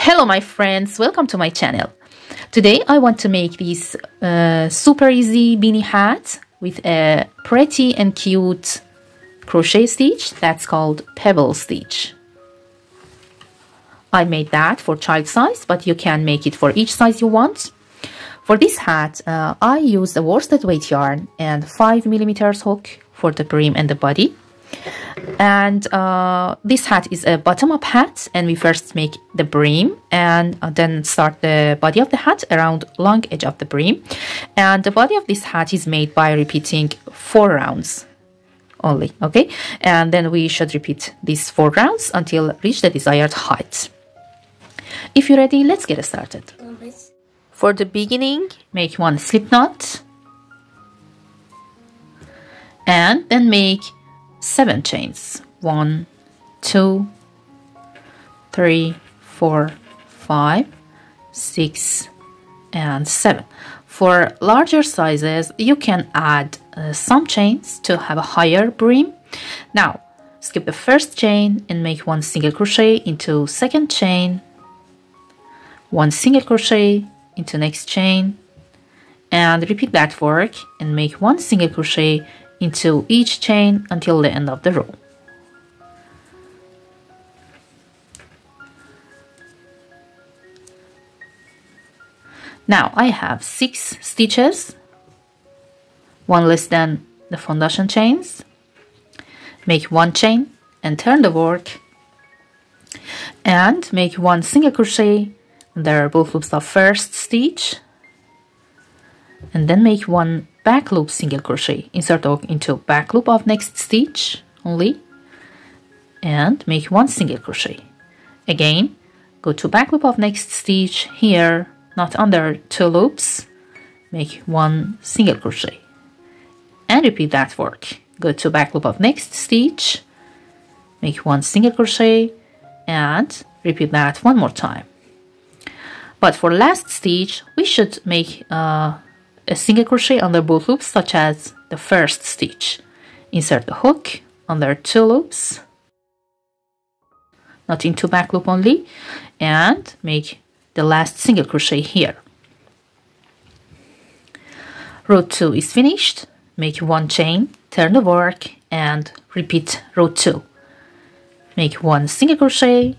Hello my friends, welcome to my channel. Today I want to make this super easy beanie hat with a pretty and cute crochet stitch that's called pebble stitch. I made that for child size, but you can make it for each size you want. For this hat I used a worsted weight yarn and 5mm hook for the brim and the body. And this hat is a bottom-up hat, and we first make the brim and then start the body of the hat around long edge of the brim. And the body of this hat is made by repeating 4 rounds only, okay? And then we should repeat these 4 rounds until reach the desired height. If you're ready, let's get started. For the beginning, make 1 slip knot and then make 7 chains. 1, 2, 3, 4, 5, 6, and 7. For larger sizes, you can add some chains to have a higher brim. Now, skip the first chain and make 1 single crochet into second chain, 1 single crochet into next chain, and repeat that work and make 1 single crochet into each chain until the end of the row. Now I have 6 stitches, 1 less than the foundation chains. Make 1 chain and turn the work and make 1 single crochet under both loops of first stitch, and then make 1 back loop single crochet, insert the hook into back loop of next stitch only, and make 1 single crochet. Again, go to back loop of next stitch here, not under 2 loops, make 1 single crochet, and repeat that work. Go to back loop of next stitch, make 1 single crochet, and repeat that 1 more time. But for last stitch, we should make a single crochet under both loops, such as the first stitch. Insert the hook under 2 loops, not into back loop only, and make the last single crochet here. Row 2 is finished. Make 1 chain, turn the work, and repeat row 2. Make 1 single crochet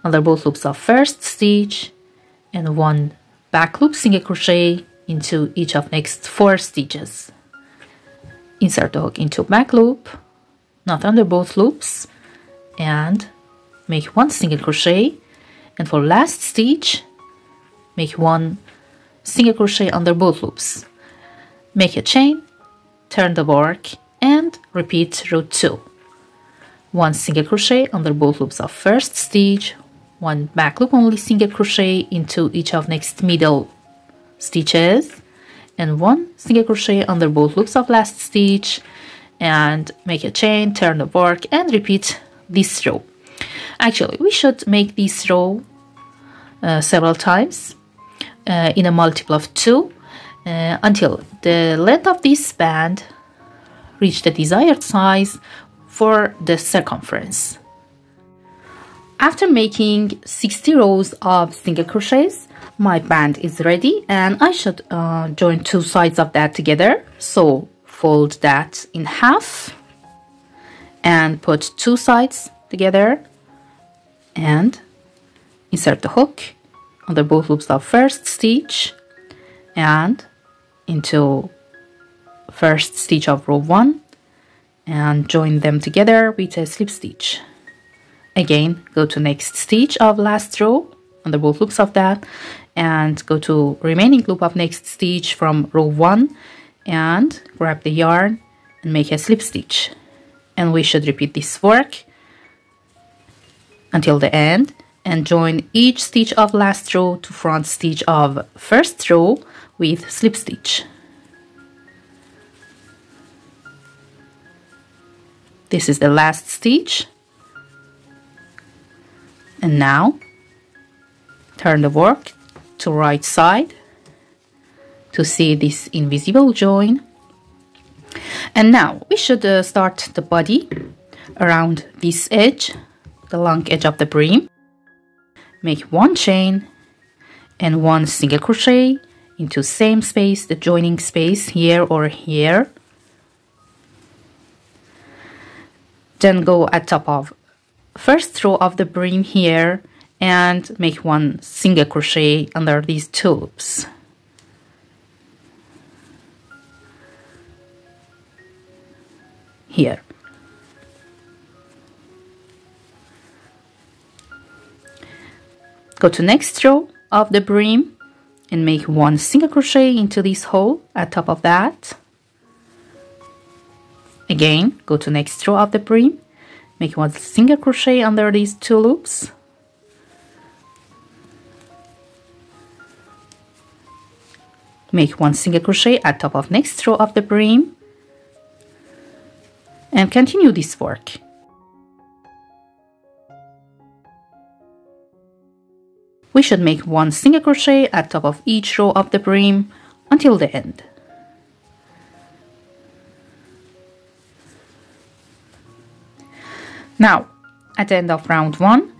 under both loops of first stitch and 1 back loop single crochet into each of next 4 stitches. Insert the hook into back loop, not under both loops, and make 1 single crochet. And for last stitch, make 1 single crochet under both loops. Make a chain, turn the work, and repeat row 2. 1 single crochet under both loops of first stitch, 1 back loop only single crochet into each of next middle stitches, and 1 single crochet under both loops of last stitch, and make a chain, turn the work, and repeat this row. Actually, we should make this row several times in a multiple of 2 until the length of this band reach the desired size for the circumference. After making 60 rows of single crochets, my band is ready, and I should join 2 sides of that together. So fold that in half and put 2 sides together and insert the hook under both loops of first stitch and into first stitch of row 1 and join them together with a slip stitch. Again, go to next stitch of last row under both loops of that and go to remaining loop of next stitch from row 1 and grab the yarn and make a slip stitch. And we should repeat this work until the end and join each stitch of last row to front stitch of first row with slip stitch. This is the last stitch. And now turn the work to right side to see this invisible join. And now we should start the body around this edge, the long edge of the brim. make one chain and one single crochet into same space, the joining space here or here. Then go at top of first row of the brim here and make one single crochet under these two loops. Here. Go to next row of the brim and make one single crochet into this hole at top of that. Again, go to next row of the brim, make one single crochet under these two loops. Make one single crochet at top of next row of the brim and continue this work. We should make one single crochet at top of each row of the brim until the end. Now, at the end of round 1,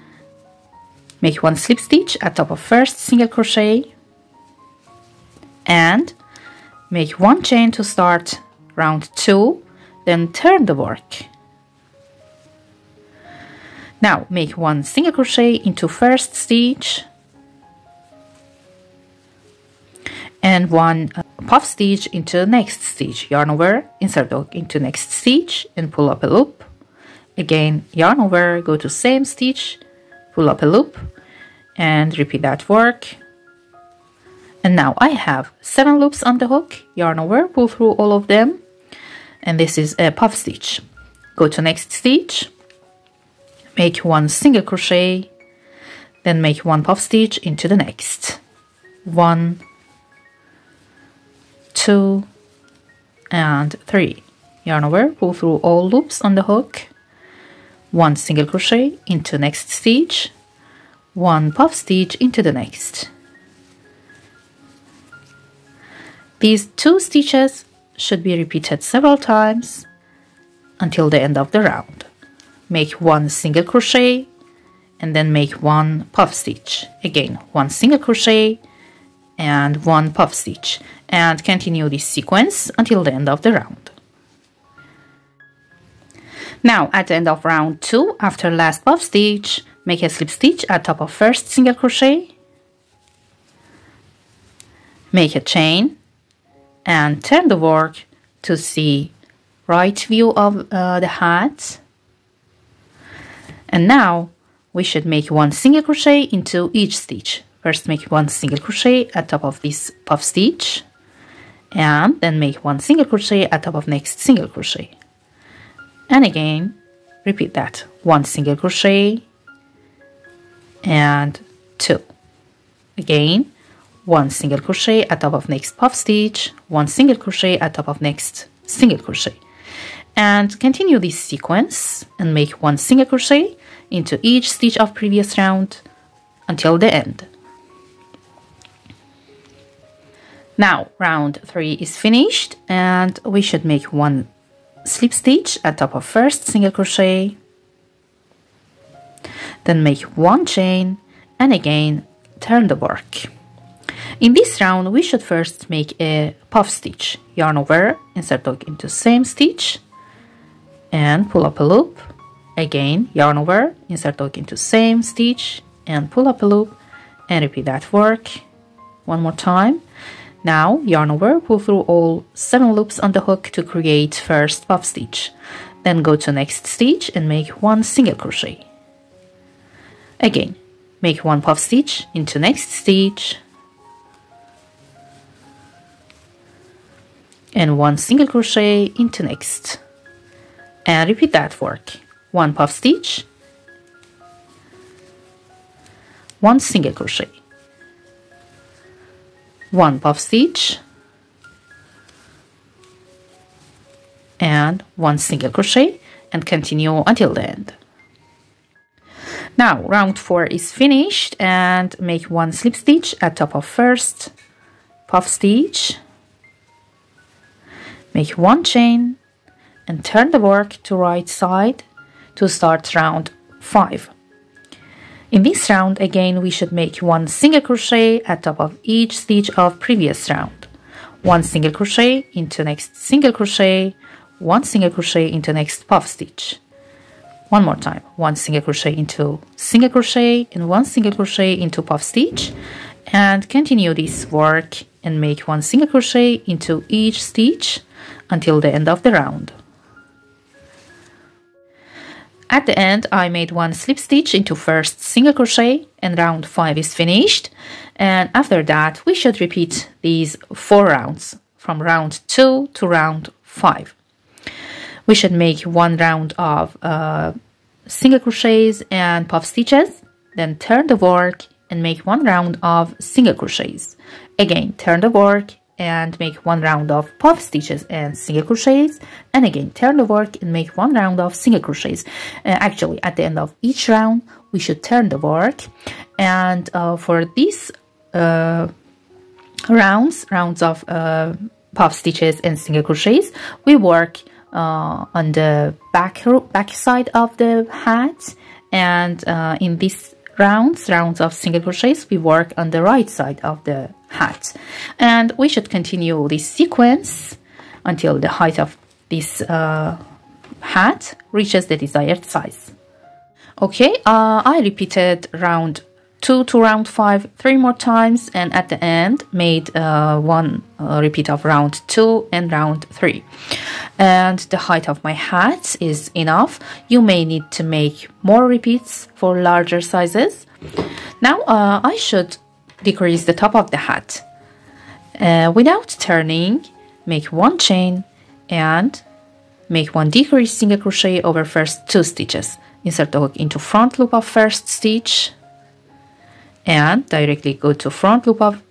make one slip stitch at top of first single crochet and make one chain to start round 2, then turn the work. Now make one single crochet into first stitch and one puff stitch into next stitch. Yarn over, insert hook into next stitch and pull up a loop. Again, yarn over, go to same stitch, pull up a loop and repeat that work. And now I have 7 loops on the hook, yarn over, pull through all of them, and this is a puff stitch. Go to next stitch, make one single crochet, then make one puff stitch into the next. 1, 2, and 3. Yarn over, pull through all loops on the hook, one single crochet into next stitch, one puff stitch into the next. These 2 stitches should be repeated several times until the end of the round. Make one single crochet and then make one puff stitch. Again, one single crochet and one puff stitch, and continue this sequence until the end of the round. Now at the end of round 2, after last puff stitch, make a slip stitch at top of first single crochet, make a chain and turn the work to see right view of the hat. And now we should make one single crochet into each stitch. First make one single crochet at top of this puff stitch and then make one single crochet at top of next single crochet. And again, repeat that. One single crochet and 2. Again, one single crochet at top of next puff stitch, one single crochet at top of next single crochet. And continue this sequence and make one single crochet into each stitch of previous round until the end. Now round 3 is finished and we should make one slip stitch at top of first single crochet, then make one chain and again turn the work. In this round we should first make a puff stitch. Yarn over, insert hook into same stitch and pull up a loop. Again, yarn over, insert hook into same stitch and pull up a loop and repeat that work one more time. Now yarn over, pull through all 7 loops on the hook to create first puff stitch. Then go to next stitch and make one single crochet. Again, make one puff stitch into next stitch and one single crochet into next. And repeat that work. One puff stitch, one single crochet, one puff stitch and one single crochet, and continue until the end. Now round 4 is finished and make one slip stitch at top of first puff stitch, make one chain and turn the work to right side to start round 5. In this round, again, we should make 1 single crochet at top of each stitch of previous round. 1 single crochet into next single crochet, 1 single crochet into next puff stitch. One more time, 1 single crochet into single crochet and 1 single crochet into puff stitch, and continue this work and make 1 single crochet into each stitch until the end of the round. At the end, I made 1 slip stitch into first single crochet and round 5 is finished. And after that, we should repeat these 4 rounds from round 2 to round 5. We should make 1 round of single crochets and puff stitches, then turn the work and make 1 round of single crochets. Again, turn the work and make 1 round of puff stitches and single crochets, and again turn the work and make 1 round of single crochets. Actually, at the end of each round we should turn the work, and for these rounds of puff stitches and single crochets, we work on the back side of the hat, and in these rounds of single crochets, we work on the right side of the hat. And we should continue this sequence until the height of this hat reaches the desired size. Okay, I repeated round 2 to round 5 3 more times, and at the end made 1 repeat of round 2 and round 3. And the height of my hat is enough. You may need to make more repeats for larger sizes. Now I should decrease the top of the hat. Without turning, make 1 chain and make 1 decreased single crochet over first 2 stitches. Insert the hook into front loop of first stitch and directly go to front loop of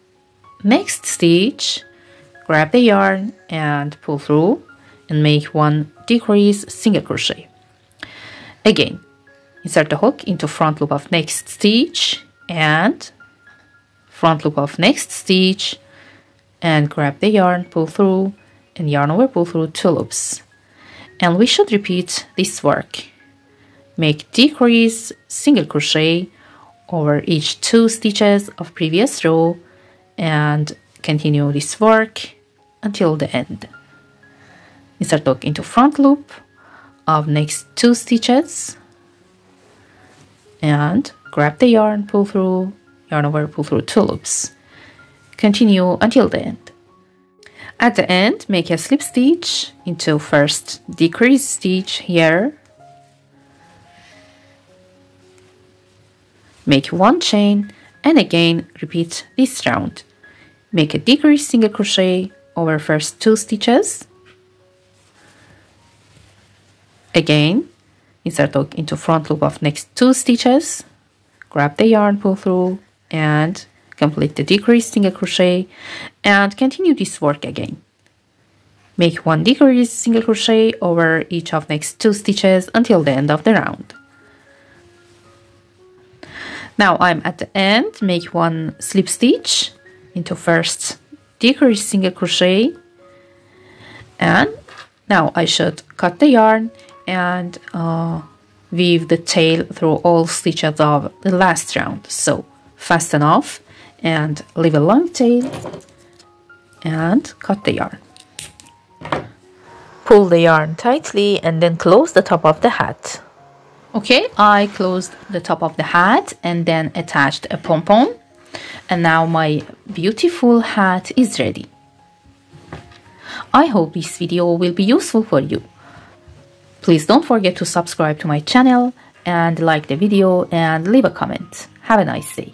next stitch, grab the yarn and pull through and make 1 decrease single crochet. Again, insert the hook into front loop of next stitch and front loop of next stitch, and grab the yarn, pull through and yarn over, pull through 2 loops. And we should repeat this work. Make decrease single crochet over each 2 stitches of previous row and continue this work until the end. Insert hook into front loop of next 2 stitches and grab the yarn, pull through, yarn over, pull through 2 loops. Continue until the end. At the end, make a slip stitch into first decrease stitch here. Make 1 chain and again repeat this round. Make a decrease single crochet over first 2 stitches. Again, insert hook into front loop of next 2 stitches. Grab the yarn, pull through and complete the decrease single crochet and continue this work again. Make 1 decrease single crochet over each of next 2 stitches until the end of the round. Now I'm at the end, make 1 slip stitch into first decrease single crochet, and now I should cut the yarn and weave the tail through all stitches of the last round. So fasten off and leave a long tail and cut the yarn. Pull the yarn tightly and then close the top of the hat. Okay, I closed the top of the hat and then attached a pom-pom, and now my beautiful hat is ready. I hope this video will be useful for you. Please don't forget to subscribe to my channel and like the video and leave a comment. Have a nice day.